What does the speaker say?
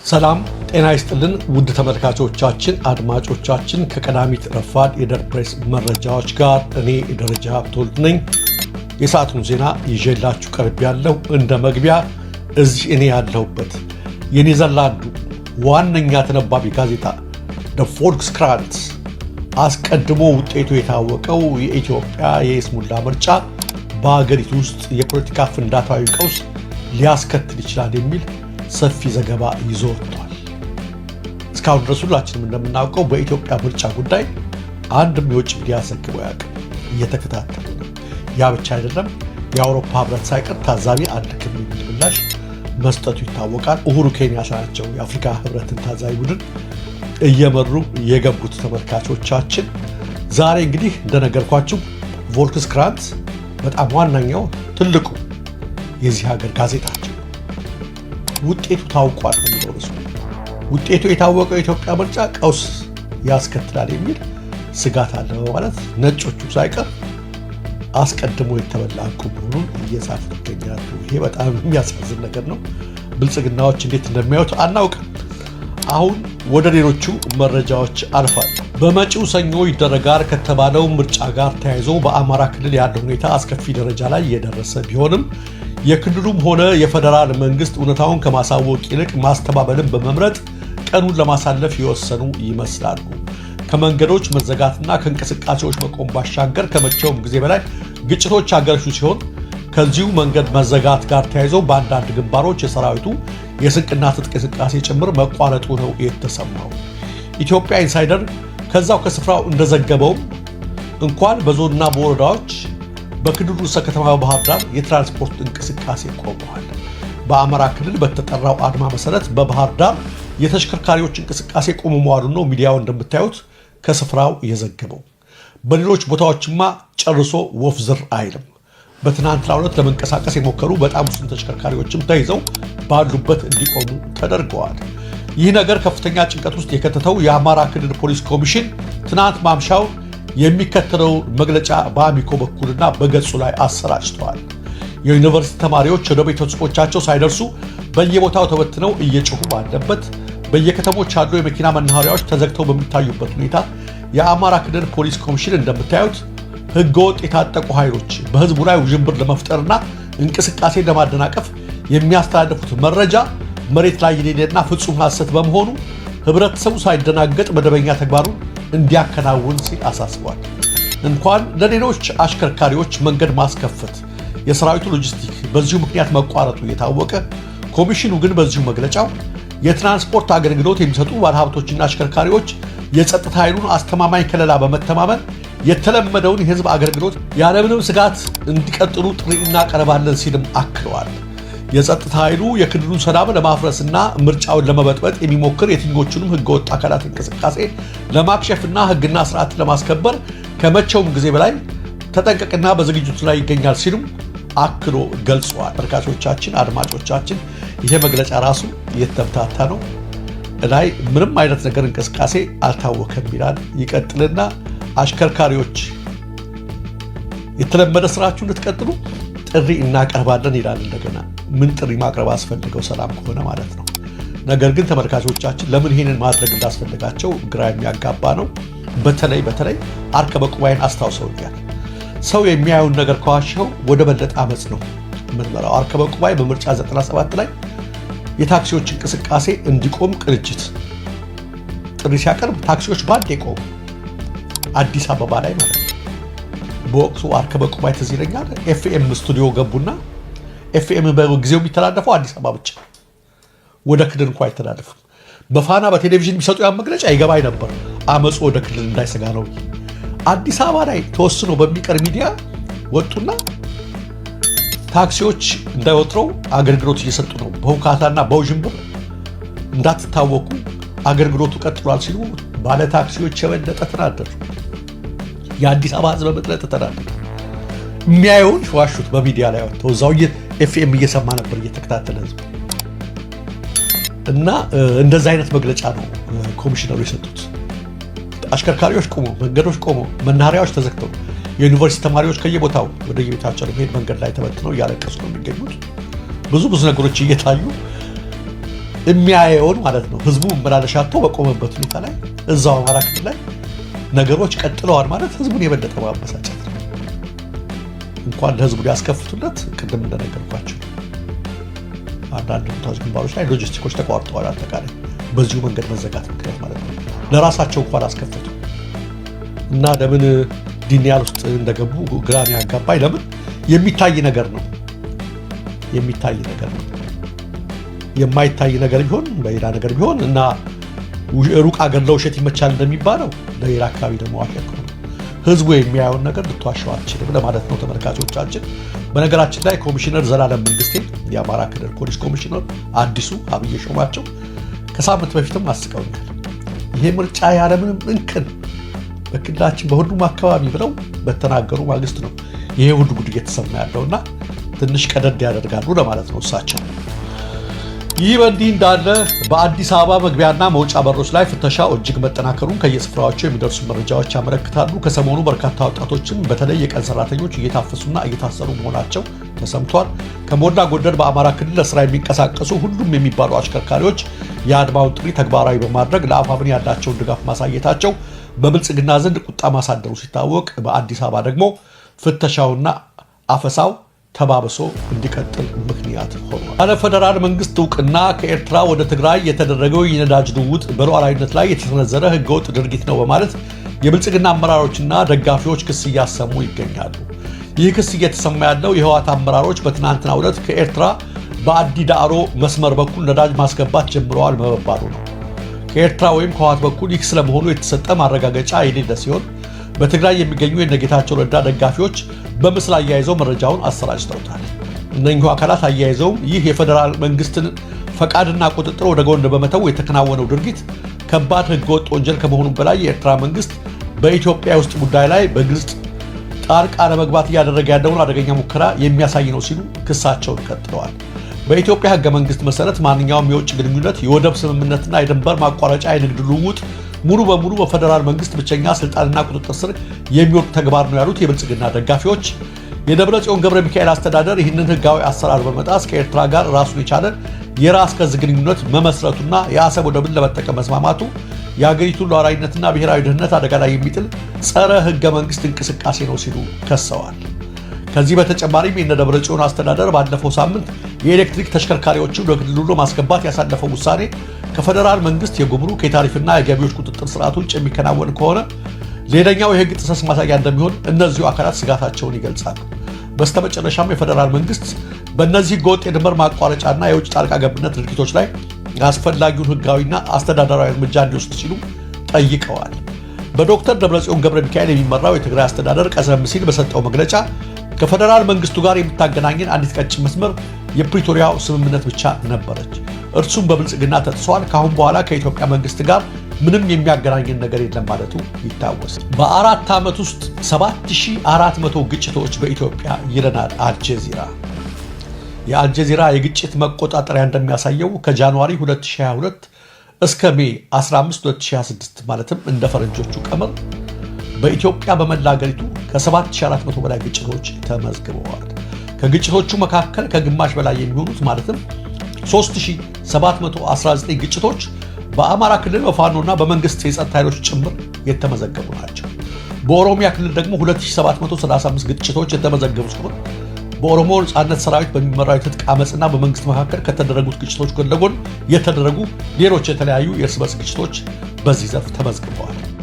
ሰላም ጤና ይስጥልን ውድ ተመልካቾቻችን አድማጮቻችን ከቀዳሚት ረፋድ የደር ፕሬስ መረጃዎች ጋር እኔ ደረጃ ሀብተወልድ ነኝ። የሰዓቱን ዜና ይዤላችሁ ቀርብ ያለው እንደ መግቢያ እዚህ እኔ ያለሁበት የኔዘርላንዱ ዋነኛ ተነባቢ ጋዜጣ ደ ቮልክስክራንት አስቀድሞ ውጤቱ የታወቀው የኢትዮጵያ የይስሙላ ምርጫ በአገሪቱ ውስጥ የፖለቲካ ፍንዳታዊ ቀውስ ሊያስከትል ይችላል የሚል ሰፊ ዘገባ ይዞ ወጥቷል። እስካሁን ድረስ ሁላችንም እንደምናውቀው በኢትዮጵያ ምርጫ ጉዳይ አንድም የውጭ ሚዲያ ዘግቦ አያውቅም፣ እየተከታተሉ ነው። ያ ብቻ አይደለም፣ የአውሮፓ ህብረት ሳይቀር ታዛቢ አልክም የሚል ምላሽ መስጠቱ ይታወቃል። ኡሁሩ ኬንያታ ናቸው የአፍሪካ ህብረትን ታዛቢ ቡድን እየመሩ የገቡት። ተመልካቾቻችን ዛሬ እንግዲህ እንደነገርኳችሁ ቮልክስክራንት በጣም ዋነኛው ትልቁ የዚህ ሀገር ጋዜጣቸው ውጤቱ ታውቋል የሚለው እሱ ውጤቱ የታወቀው የኢትዮጵያ ምርጫ ቀውስ ያስከትላል የሚል ስጋት አለ በማለት ነጮቹ ሳይቀር አስቀድሞ የተበላ ዕቁብ መሆኑን እየጻፉ ይገኛሉ። ይሄ በጣም የሚያሳዝን ነገር ነው። ብልጽግናዎች እንዴት እንደሚያዩት አናውቅም። አሁን ወደ ሌሎቹ መረጃዎች አልፋለሁ። በመጪው ሰኞ ይደረጋል ከተባለው ምርጫ ጋር ተያይዞ በአማራ ክልል ያለው ሁኔታ አስከፊ ደረጃ ላይ የደረሰ ቢሆንም የክልሉም ሆነ የፌደራል መንግስት እውነታውን ከማሳወቅ ይልቅ ማስተባበልን በመምረጥ ቀኑን ለማሳለፍ የወሰኑ ይመስላሉ። ከመንገዶች መዘጋትና ከእንቅስቃሴዎች መቆም ባሻገር ከመቼውም ጊዜ በላይ ግጭቶች አገረሹ ሲሆን ከዚሁ መንገድ መዘጋት ጋር ተያይዘው በአንዳንድ ግንባሮች የሰራዊቱ የስንቅና ትጥቅ እንቅስቃሴ ጭምር መቋረጡ ነው የተሰማው። ኢትዮጵያ ኢንሳይደር ከዛው ከስፍራው እንደዘገበው እንኳን በዞንና በወረዳዎች በክልሉ ርዕሰ ከተማ ባህር ዳር የትራንስፖርት እንቅስቃሴ ቆመዋል። በአማራ ክልል በተጠራው አድማ መሰረት በባህር ዳር የተሽከርካሪዎች እንቅስቃሴ ቆሞ መዋሉን ነው ሚዲያው እንደምታዩት ከስፍራው የዘገበው። በሌሎች ቦታዎችማ ጨርሶ ወፍ ዝር አይልም። በትናንትናው ዕለት ለመንቀሳቀስ የሞከሩ በጣም ውስን ተሽከርካሪዎችም ተይዘው ባሉበት እንዲቆሙ ተደርገዋል። ይህ ነገር ከፍተኛ ጭንቀት ውስጥ የከተተው የአማራ ክልል ፖሊስ ኮሚሽን ትናንት ማምሻው የሚከተለው መግለጫ በአሚኮ በኩልና በገጹ ላይ አሰራጭተዋል። የዩኒቨርሲቲ ተማሪዎች ወደ ቤተሰቦቻቸው ሳይደርሱ በየቦታው ተበትነው እየጮሁ ባለበት በየከተሞች ያሉ የመኪና መናኸሪያዎች ተዘግተው በሚታዩበት ሁኔታ የአማራ ክልል ፖሊስ ኮሚሽን እንደምታዩት ህገወጥ የታጠቁ ኃይሎች በህዝቡ ላይ ውዥንብር ለመፍጠርና እንቅስቃሴ ለማደናቀፍ የሚያስተላልፉት መረጃ መሬት ላይ የሌለና ፍጹም ሐሰት በመሆኑ ህብረተሰቡ ሳይደናገጥ መደበኛ ተግባሩን እንዲያከናውን ሲል አሳስቧል። እንኳን ለሌሎች አሽከርካሪዎች መንገድ ማስከፈት የሰራዊቱ ሎጂስቲክ በዚሁ ምክንያት መቋረጡ የታወቀ ኮሚሽኑ ግን በዚሁ መግለጫው የትራንስፖርት አገልግሎት የሚሰጡ ባለሀብቶችና አሽከርካሪዎች የጸጥታ ኃይሉን አስተማማኝ ከለላ በመተማመን የተለመደውን የህዝብ አገልግሎት ያለምንም ስጋት እንዲቀጥሉ ጥሪ እናቀርባለን ሲልም አክለዋል። የጸጥታ ኃይሉ የክልሉን ሰላም ለማፍረስና ምርጫውን ለመበጥበጥ የሚሞክር የትኞቹንም ህገወጥ አካላት እንቅስቃሴ ለማክሸፍና ህግና ስርዓትን ለማስከበር ከመቼውም ጊዜ በላይ ተጠንቀቅና በዝግጅቱ ላይ ይገኛል ሲሉም አክሎ ገልጸዋል። ተመልካቾቻችን አድማጮቻችን ይሄ መግለጫ ራሱ የተምታታ ነው። ላይ ምንም አይነት ነገር እንቅስቃሴ አልታወቀም ይላል። ይቀጥልና አሽከርካሪዎች የተለመደ ስራችሁ እንድትቀጥሉ ጥሪ እናቀርባለን ይላል። እንደገና ምን ጥሪ ማቅረብ አስፈልገው ሰላም ከሆነ ማለት ነው። ነገር ግን ተመልካቾቻችን ለምን ይሄንን ማድረግ እንዳስፈልጋቸው ግራ የሚያጋባ ነው። በተለይ አርከበ ቁባይን አስታውሰውኛል። ሰው የሚያየውን ነገር ከዋሸው ወደ በለጠ አመጽ ነው የምንመራው። አርከበ ቁባይ በምርጫ 97 ላይ የታክሲዎች እንቅስቃሴ እንዲቆም ቅንጅት ጥሪ ሲያቀርብ ታክሲዎች ባንዴ ቆሙ፣ አዲስ አበባ ላይ ማለት ነው። በወቅቱ አርከበ ቁባይ ትዝ ይለኛል ኤፍኤም ስቱዲዮ ገቡና ኤፍኤም በጊዜው የሚተላለፈው አዲስ አበባ ብቻ ወደ ክልል እንኳን አይተላለፍም። በፋና በቴሌቪዥን የሚሰጡ ያን መግለጫ ይገባኝ ነበር። አመፁ ወደ ክልል እንዳይሰጋ ነው። አዲስ አበባ ላይ ተወስኖ በሚቀር ሚዲያ ወጡና ታክሲዎች እንዳይወጥረው አገልግሎት እየሰጡ ነው፣ በሁካታና በውዥንብር እንዳትታወቁ አገልግሎቱ ቀጥሏል ሲሉ ባለ ታክሲዎች የበለጠ ተናደዱ። የአዲስ አበባ ህዝብ በበለጠ ተናደዱ። የሚያየውን ዋሹት። በሚዲያ ላይ ወጥተው እዛው ኤፍኤም እየሰማ ነበር እየተከታተለ ህዝብ እና እንደዛ አይነት መግለጫ ነው ኮሚሽነሩ የሰጡት። አሽከርካሪዎች ቆመው፣ መንገዶች ቆመው፣ መናኸሪያዎች ተዘግተው የዩኒቨርሲቲ ተማሪዎች ከየቦታው ወደ የቤታቸው ለመሄድ መንገድ ላይ ተበትነው እያለቀሱ ነው የሚገኙት። ብዙ ነገሮች እየታዩ የሚያየውን ማለት ነው። ህዝቡ መመላለሻቶ በቆመበት ሁኔታ ላይ እዛው አማራ ክልል ላይ ነገሮች ቀጥለዋል ማለት ህዝቡን የበለጠ ማበሳጨት ነው። እንኳን ለህዝቡ ሊያስከፍቱለት ቅድም እንደነገርኳቸው አንዳንድ ቦታዎች ግንባሮች ላይ ሎጂስቲኮች ተቋርጠዋል። አጠቃላይ በዚሁ መንገድ መዘጋት ምክንያት ማለት ነው ለራሳቸው እንኳን አስከፈቱ እና ለምን ዲኒያል ውስጥ እንደገቡ ግራን ያጋባኝ ለምን የሚታይ ነገር ነው የማይታይ ነገር ቢሆን በሌላ ነገር ቢሆን እና ሩቅ አገር ለውሸት ይመቻል እንደሚባለው ለሌላ አካባቢ ደግሞ አፈክ ነው። ህዝቡ የሚያየውን ነገር ልትዋሸው አትችልም ለማለት ነው ተመልካቾቻችን። በነገራችን ላይ ኮሚሽነር ዘላለም መንግስቴ የአማራ ክልል ፖሊስ ኮሚሽነር አዲሱ አብይ ሾማቸው ከሳምንት በፊትም አስቀውኛል። ይሄ ምርጫ ያለምንም እንከን በክልላችን በሁሉም አካባቢ ብለው በተናገሩ ማግስት ነው ይሄ ሁሉ ጉድ እየተሰማ ያለውና ትንሽ ቀደድ ያደርጋሉ ለማለት ነው እሳቸው። ይህ በእንዲህ እንዳለ በአዲስ አበባ መግቢያና መውጫ በሮች ላይ ፍተሻው እጅግ መጠናከሩን ከየስፍራዎቹ የሚደርሱ መረጃዎች ያመለክታሉ። ከሰሞኑ በርካታ ወጣቶችን በተለይ የቀን ሰራተኞች እየታፈሱና እየታሰሩ መሆናቸው ተሰምቷል። ከሞላ ጎደል በአማራ ክልል ለስራ የሚንቀሳቀሱ ሁሉም የሚባሉ አሽከርካሪዎች የአድማውን ጥሪ ተግባራዊ በማድረግ ለአፋብን ያላቸውን ድጋፍ ማሳየታቸው በብልጽግና ዘንድ ቁጣ ማሳደሩ ሲታወቅ፣ በአዲስ አበባ ደግሞ ፍተሻውና አፈሳው ተባብሶ እንዲቀጥል ምክንያት ሆኗል። ያለ ፌደራል መንግስት እውቅና ከኤርትራ ወደ ትግራይ የተደረገው የነዳጅ ልውውጥ በሉዓላዊነት ላይ የተሰነዘረ ህገወጥ ድርጊት ነው በማለት የብልጽግና አመራሮችና ደጋፊዎች ክስ እያሰሙ ይገኛሉ። ይህ ክስ እየተሰማ ያለው የህወሓት አመራሮች በትናንትናው ዕለት ከኤርትራ በአዲ ዳዕሮ መስመር በኩል ነዳጅ ማስገባት ጀምረዋል መባሉ ነው። ከኤርትራ ወይም ከህወሓት በኩል ይህ ስለመሆኑ የተሰጠ ማረጋገጫ የሌለ ሲሆን በትግራይ የሚገኙ የነጌታቸው ረዳ ደጋፊዎች በምስል አያይዘው መረጃውን አሰራጭተውታል። እነኚሁ አካላት አያይዘው ይህ የፌዴራል መንግስትን ፈቃድና ቁጥጥር ወደ ጎን በመተው የተከናወነው ድርጊት ከባድ ህገወጥ ወንጀል ከመሆኑ በላይ የኤርትራ መንግስት በኢትዮጵያ ውስጥ ጉዳይ ላይ በግልጽ ጣልቃ ለመግባት እያደረገ ያለውን አደገኛ ሙከራ የሚያሳይ ነው ሲሉ ክሳቸውን ቀጥለዋል። በኢትዮጵያ ህገ መንግስት መሰረት ማንኛውም የውጭ ግንኙነት፣ የወደብ ስምምነትና የድንበር ማቋረጫ የንግድ ልውውጥ ሙሉ በሙሉ በፌደራል መንግስት ብቸኛ ስልጣንና ቁጥጥር ስር የሚወድቅ ተግባር ነው ያሉት የብልጽግና ደጋፊዎች የደብረጽዮን ገብረ ሚካኤል አስተዳደር ይህንን ህጋዊ አሰራር በመጣስ ከኤርትራ ጋር ራሱን የቻለ የራስ ገዝ ግንኙነት መመስረቱና የአሰብ ወደብን ለመጠቀም መስማማቱ የሀገሪቱን ሉዓላዊነትና ብሔራዊ ደህንነት አደጋ ላይ የሚጥል ጸረ ህገ መንግስት እንቅስቃሴ ነው ሲሉ ከሰዋል። ከዚህ በተጨማሪም የነ ደብረጽዮን አስተዳደር ባለፈው ሳምንት የኤሌክትሪክ ተሽከርካሪዎችን ወደ ክልሉ ማስገባት ያሳለፈው ውሳኔ ከፌደራል መንግስት የጉምሩክ የታሪፍና የገቢዎች ቁጥጥር ስርዓት ውጭ የሚከናወን ከሆነ ሌላኛው የህግ ጥሰት ማሳያ እንደሚሆን እነዚሁ አካላት ስጋታቸውን ይገልጻሉ። በስተመጨረሻም የፌደራል መንግስት በእነዚህ ህገወጥ የድንበር ማቋረጫና የውጭ ጣልቃ ገብነት ድርጊቶች ላይ አስፈላጊውን ህጋዊና አስተዳደራዊ እርምጃ እንዲወስድ ሲሉ ጠይቀዋል። በዶክተር ደብረጽዮን ገብረ ሚካኤል የሚመራው የትግራይ አስተዳደር ቀደም ሲል በሰጠው መግለጫ ከፌደራል መንግስቱ ጋር የምታገናኘን አንዲት ቀጭን መስመር የፕሪቶሪያው ስምምነት ብቻ ነበረች። እርሱም በብልጽግና ተጥሷል። ካሁን በኋላ ከኢትዮጵያ መንግስት ጋር ምንም የሚያገናኘን ነገር የለም ማለቱ ይታወሳል። በአራት ዓመት ውስጥ 7400 ግጭቶች በኢትዮጵያ ይለናል አልጀዚራ። የአልጀዚራ የግጭት መቆጣጠሪያ እንደሚያሳየው ከጃንዋሪ 2022 እስከ ሜይ 15 2026 ማለትም እንደ ፈረንጆቹ ቀመር በኢትዮጵያ በመላ ሀገሪቱ ከ7400 በላይ ግጭቶች ተመዝግበዋል። ከግጭቶቹ መካከል ከግማሽ በላይ የሚሆኑት ማለትም 3719 ግጭቶች በአማራ ክልል በፋኖና በመንግስት የጸጥታ ኃይሎች ጭምር የተመዘገቡ ናቸው። በኦሮሚያ ክልል ደግሞ 2735 ግጭቶች የተመዘገቡ ሲሆን በኦሮሞ ነጻነት ሰራዊት በሚመራው የትጥቅ አመፅና በመንግስት መካከል ከተደረጉት ግጭቶች ጎን ለጎን የተደረጉ ሌሎች የተለያዩ የእርስ በርስ ግጭቶች በዚህ ዘርፍ ተመዝግበዋል።